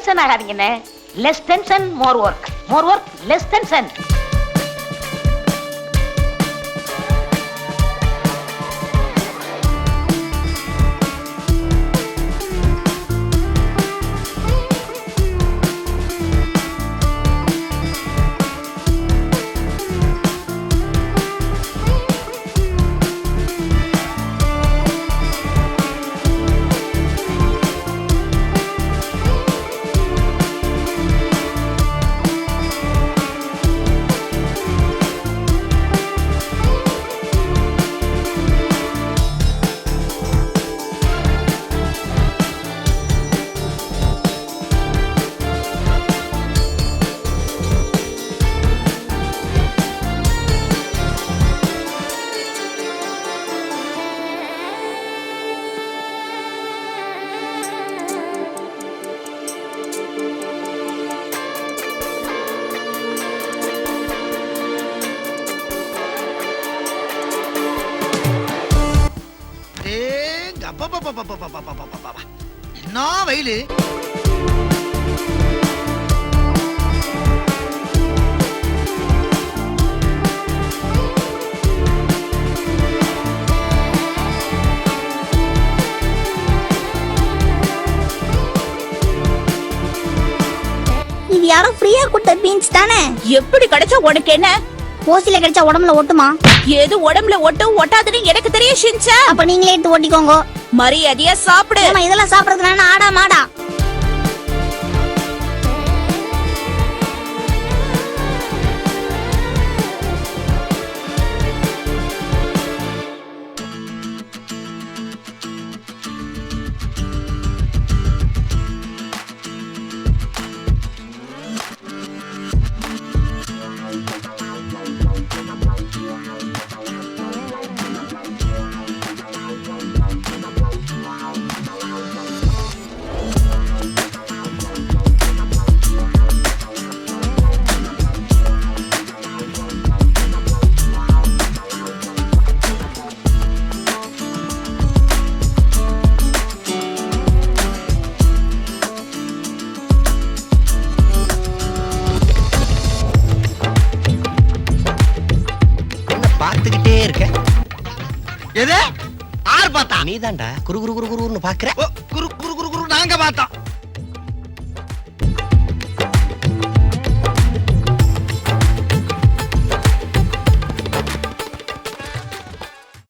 Tension ஆகாதீங்கண்ணே. Less tension more work, more work less tension. என்ன வெயிலு! இது யாரோ ஃப்ரீயா கொடுத்த பீன்ஸ் தானே? எப்படி கிடைச்சா உனக்கு என்ன? ஓசில கிடைச்சா உடம்புல ஒட்டுமா? ஏது உடம்புல ஒட்டும் ஒட்டாதுன்னு எனக்கு தெரியும் ஷின்சா. அப்ப நீங்களே எடுத்து ஓட்டிக்கோங்க. மரியாதையா சாப்பிடு. இதெல்லாம் சாப்பிடுறதுனா ஆடா மாடா? பாத்துக்கிட்டே இருக்க. எது? ஆர் பார்த்தா? நீதான்டா குரு குரு குரு குருன்னு பாக்குற. குரு குரு குரு குரு நாங்க பார்த்தோம்.